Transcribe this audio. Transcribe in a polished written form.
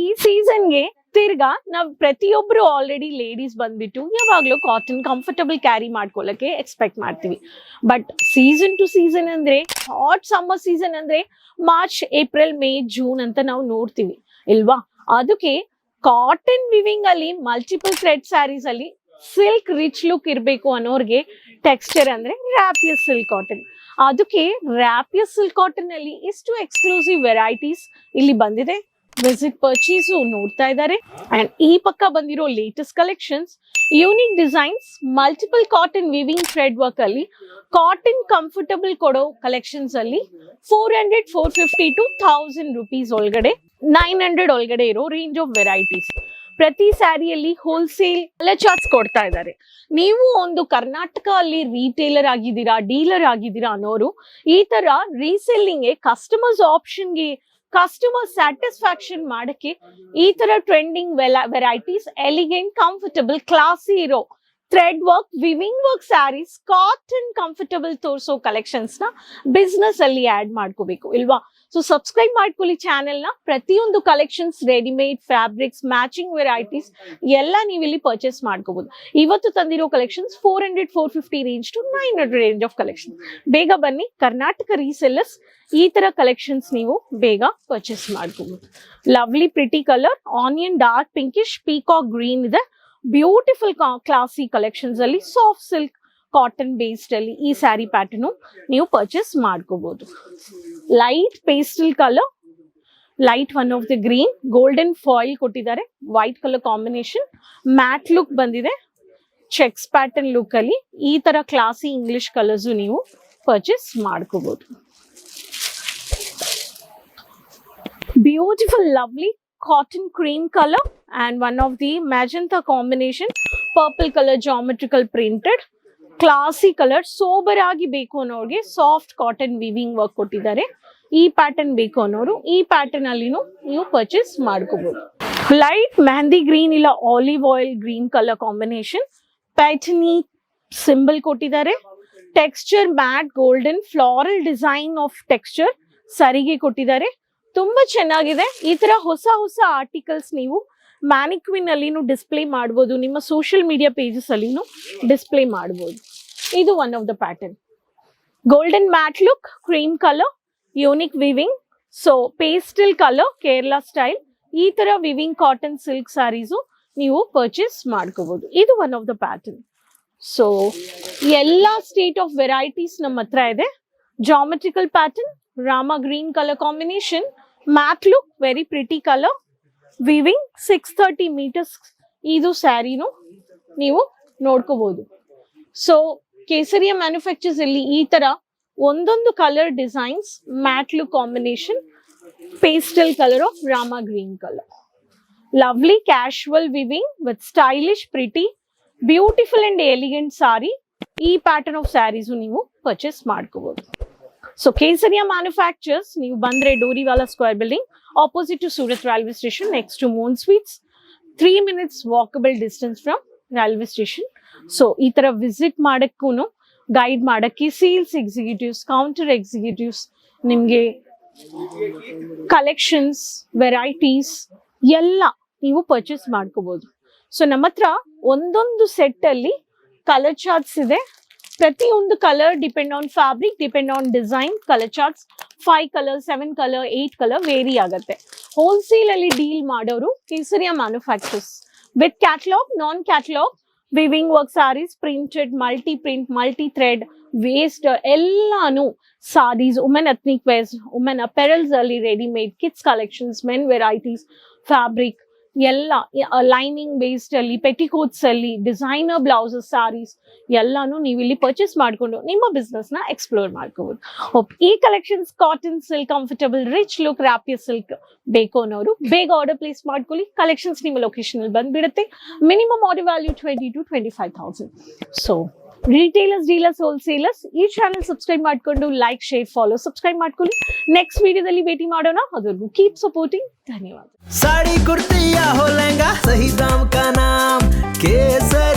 ಈ ಸೀಸನ್ಗೆ ತಿರ್ಗಾ ನಾವ್ ಪ್ರತಿಯೊಬ್ರು ಆಲ್ರೆಡಿ ಲೇಡೀಸ್ ಬಂದ್ಬಿಟ್ಟು ಯಾವಾಗ್ಲೂ ಕಾಟನ್ ಕಂಫರ್ಟಬಲ್ ಕ್ಯಾರಿ ಮಾಡ್ಕೊಳ್ಳಕ್ಕೆ ಎಕ್ಸ್ಪೆಕ್ಟ್ ಮಾಡ್ತೀವಿ. ಬಟ್ ಸೀಸನ್ ಟು ಸೀಸನ್ ಅಂದ್ರೆ ಹಾಟ್ ಸಮ್ಮರ್ ಸೀಸನ್ ಅಂದ್ರೆ ಮಾರ್ಚ್, ಏಪ್ರಿಲ್, ಮೇ, ಜೂನ್ ಅಂತ ನಾವು ನೋಡ್ತೀವಿ ಇಲ್ವಾ? ಅದಕ್ಕೆ ಕಾಟನ್ ವಿವಿಂಗ್ ಅಲ್ಲಿ ಮಲ್ಟಿಪಲ್ ಥ್ರೆಡ್ ಸ್ಯಾರೀಸ್ ಅಲ್ಲಿ ಸಿಲ್ಕ್ ರಿಚ್ ಲುಕ್ ಇರಬೇಕು ಅನ್ನೋರ್ಗೆ ಟೆಕ್ಸ್ಚರ್ ಅಂದ್ರೆ ರ್ಯಾಪಿಯಸ್ ಸಿಲ್ಕ್ ಕಾಟನ್. ಅದಕ್ಕೆ ರ್ಯಾಪಿಯಸ್ ಸಿಲ್ಕ್ ಕಾಟನ್ ಅಲ್ಲಿ ಎಷ್ಟು ಎಕ್ಸ್ಕ್ಲೂಸಿವ್ ವೆರೈಟೀಸ್ ಇಲ್ಲಿ ಬಂದಿದೆ. ವಿಸಿಟ್ ಪರ್ಚೇಸ್ ನೋಡ್ತಾ ಇದ್ದಾರೆ. ಅಂಡ್ ಈ ಪಕ್ಕ ಬಂದಿರೋ latest collections, unique designs, multiple cotton viewing thread work ಅಲ್ಲಿ ಕಾಟನ್ ಕಂಫರ್ಟಬಲ್ ಕೊಡೋ ಕಲೆಕ್ಷನ್ಸ್ ಅಲ್ಲಿ 400, 450 to 1000 rupees ಒಳಗಡೆ, 900 ಒಳಗಡೆ ಇರೋ ರೇಂಜ್ ಆಫ್ ವೆರೈಟೀಸ್. ಪ್ರತಿ ಸ್ಯಾರಿಯಲ್ಲಿ ಹೋಲ್ಸೇಲ್ ಕಲರ್ ಚಾರ್ಟ್ಸ್ ಕೊಡ್ತಾ ಇದ್ದಾರೆ. ನೀವು ಒಂದು ಕರ್ನಾಟಕ ಅಲ್ಲಿ ರೀಟೇಲರ್ ಆಗಿದ್ದೀರಾ, ಡೀಲರ್ ಆಗಿದ್ದೀರಾ ಅನ್ನೋರು ಈ ತರ ರೀಸೆಲ್ಲಿಂಗ್ ಕಸ್ಟಮರ್ಸ್ ಆಪ್ಷನ್ಗೆ ಕಸ್ಟಮರ್ ಸ್ಯಾಟಿಸ್ಫ್ಯಾಕ್ಷನ್ ಮಾಡಕ್ಕೆ ಈ ತರ trending varieties, elegant, comfortable, classy ಇರೋ thread work, weaving work saris, cotton comfortable ತೋರಿಸೋ ಕಲೆಕ್ಷನ್ಸ್ ನ ಬಿಸ್ನೆಸ್ ಅಲ್ಲಿ ಆಡ್ ಮಾಡ್ಕೋಬೇಕು ಇಲ್ವಾ? ಸೊ ಸಬ್ಸ್ಕ್ರೈಬ್ ಮಾಡ್ಕೊಳ್ಳಿ ಚಾನೆಲ್ ನ. ಪ್ರತಿಯೊಂದು collections, readymade fabrics, matching varieties ಎಲ್ಲ ನೀವು ಇಲ್ಲಿ ಪರ್ಚೇಸ್ ಮಾಡ್ಕೋಬಹುದು. ಇವತ್ತು ತಂದಿರೋ collections 400, 450 range to 900 range of collection. ಬೇಗ ಬನ್ನಿ, ಕರ್ನಾಟಕ ರೀಸೆಲ್ಲರ್ಸ್ ಈ ತರ ಕಲೆಕ್ಷನ್ಸ್ ನೀವು ಬೇಗ ಪರ್ಚೇಸ್ ಮಾಡ್ಕೋಬಹುದು. Lovely pretty colour, onion dark pinkish, peacock green ಇದೆ. ಬ್ಯೂಟಿಫುಲ್ ಕ್ಲಾಸಿ ಕಲೆಕ್ಷನ್ಸ್ ಅಲ್ಲಿ ಸಾಫ್ಟ್ ಸಿಲ್ಕ್ ಕಾಟನ್ ಬೇಸ್ಡ್ ಅಲ್ಲಿ ಈ ಸ್ಯಾರಿ ಪ್ಯಾಟರ್ನ್ ನೀವು ಪರ್ಚೇಸ್ ಮಾಡ್ಕೋಬಹುದು. Light pastel colour, light one of the green, golden foil ಕೊಟ್ಟಿದ್ದಾರೆ, white colour combination, matte look ಬಂದಿದೆ. Checks pattern look ಅಲ್ಲಿ ಈ ತರ ಕ್ಲಾಸಿ ಇಂಗ್ಲಿಷ್ ಕಲರ್ಸ್ ನೀವು ಪರ್ಚೇಸ್ ಮಾಡ್ಕೋಬಹುದು. Beautiful lovely cotton cream color and one of the magenta combination, purple color geometrical printed, classy color. Sober ಆಗಿ ಬೇಕು ಅನ್ನೋರಿಗೆ soft cotton viewing work ಕೊಟ್ಟಿದ್ದಾರೆ. ಈ ಪ್ಯಾಟರ್ನ್ ಬೇಕು ಅನ್ನೋರು ಈ ಪ್ಯಾಟರ್ನ್ ಅಲ್ಲಿನೂ ನೀವು ಪರ್ಚೇಸ್ ಮಾಡ್ಕೋಬಹುದು. ಲೈಟ್ ಮೆಹಂದಿ ಗ್ರೀನ್ ಇಲ್ಲ olive oil green colour combination, ಪ್ಯಾಟರ್ನಿ ಸಿಂಬಲ್ ಕೊಟ್ಟಿದ್ದಾರೆ. Texture matte golden floral design of texture ಸರಿಗೆ ಕೊಟ್ಟಿದ್ದಾರೆ. ತುಂಬಾ ಚೆನ್ನಾಗಿದೆ. ಈ ತರ ಹೊಸ ಹೊಸ ಆರ್ಟಿಕಲ್ಸ್ ನೀವು ಮ್ಯಾನಿಕ್ವಿನ್ ಅಲ್ಲಿನೂ ಡಿಸ್ಪ್ಲೇ ಮಾಡಬಹುದು, ನಿಮ್ಮ ಸೋಷಿಯಲ್ ಮೀಡಿಯಾ ಪೇಜಸ್ ಅಲ್ಲಿನೂ ಡಿಸ್ಪ್ಲೇ ಮಾಡಬಹುದು. ಇದು one of the pattern. Golden mat look, cream colour, unique viewing, so pastel colour, Kerala style. ಈ ತರ ವಿವಿಂಗ್ ಕಾಟನ್ ಸಿಲ್ಕ್ ಸ್ಯಾರೀಸು ನೀವು ಪರ್ಚೇಸ್ ಮಾಡ್ಕೋಬಹುದು. ಇದು one of the pattern. So ಎಲ್ಲಾ ಸ್ಟೇಟ್ ಆಫ್ ವೆರೈಟೀಸ್ ನಮ್ಮ ಹತ್ರ ಇದೆ. Geometrical pattern, Rama green colour combination, matte look, very pretty colour, viewing 630 meters ಇದು ಸ್ಯಾರಿನು ನೀವು ನೋಡ್ಕೋಬಹುದು. ಸೊ ಕೇಸರಿಯ ಮ್ಯಾನುಫ್ಯಾಕ್ಚರ್ಸ್ ಅಲ್ಲಿ ಈ ತರ ಒಂದೊಂದು colour designs, matte look combination, pastel colour of Rama green colour. Lovely casual weaving with stylish pretty beautiful and elegant sari. ಈ pattern of saris ನೀವು purchase ಮಾಡ್ಕೋಬಹುದು. So ಕೇಸರಿಯ manufacturers ನೀವು ಬಂದ್ರೆ Doriwala square building opposite to Surat railway station, next to moon sweets, 3 minutes walkable distance from railway station. So ಈ ತರ visit ಮಾಡಕ್ಕೂ guide ಮಾಡಕ್ಕೆ sales executives, counter executives ನಿಮ್ಗೆ ಕಲೆಕ್ಷನ್ಸ್, ವೆರೈಟೀಸ್ ಎಲ್ಲ ನೀವು ಪರ್ಚೇಸ್ ಮಾಡ್ಕೋಬಹುದು. ಸೊ ನಮ್ಮ ಹತ್ರ ಒಂದೊಂದು ಸೆಟ್ ಅಲ್ಲಿ ಕಲರ್ ಚಾರ್ಟ್ಸ್ ಇದೆ. ಪ್ರತಿಯೊಂದು colour depend on fabric, depend on design. Colour charts 5 color, 7 color, 8 color vary ಆಗುತ್ತೆ. ಹೋಲ್ಸೇಲ್ ಅಲ್ಲಿ ಡೀಲ್ ಮಾಡೋರು Kesariya manufacturers with catalogue, non catalogue, weaving work saris, printed, multi print, multi thread, waste ಎಲ್ಲಾನು saris, women ethnic wears, women apparels ಅಲ್ಲಿ readymade, kids collections, men varieties, fabric ಎಲ್ಲ, lining based ಅಲ್ಲಿ, petticoats ಅಲ್ಲಿ, designer blouses, saris ಎಲ್ಲಾನು ನೀವು ಇಲ್ಲಿ ಪರ್ಚೇಸ್ ಮಾಡ್ಕೊಂಡು ನಿಮ್ಮ ಬಿಸ್ನೆಸ್ ನ ಎಕ್ಸ್ಪ್ಲೋರ್ ಮಾಡ್ಕೋಬಹುದು. ಈ collections cotton silk, comfortable rich look, rapier silk ಬೇಕು ಅನ್ನೋರು ಬೇಗ ಆರ್ಡರ್ ಪ್ಲೇಸ್ ಮಾಡ್ಕೊಳ್ಳಿ. ಕಲೆಕ್ಷನ್ಸ್ ನಿಮ್ಮ ಲೊಕೇಶನ್ ಅಲ್ಲಿ ಬಂದ್ಬಿಡುತ್ತೆ. Minimum order value 20,000 to 25,000. So retailers, dealers, wholesalers ಈ ಚಾನೆಲ್ ಸಬ್ಸ್ಕ್ರೈಬ್ ಮಾಡ್ಕೊಂಡು ಲೈಕ್, ಶೇರ್, ಫಾಲೋ, ಸಬ್ಸ್ಕ್ರೈಬ್ ಮಾಡ್ಕೊಳ್ಳಿ. ನೆಕ್ಸ್ಟ್ ವಿಡಿಯೋದಲ್ಲಿ ಭೇಟಿ ಮಾಡೋಣ. ಅದುವರೆಗೂ ಕೀಪ್ ಸಪೋರ್ಟಿಂಗ್. ಧನ್ಯವಾದ. साड़ी कुर्ती या हो लहंगा, सही दाम का नाम केसर।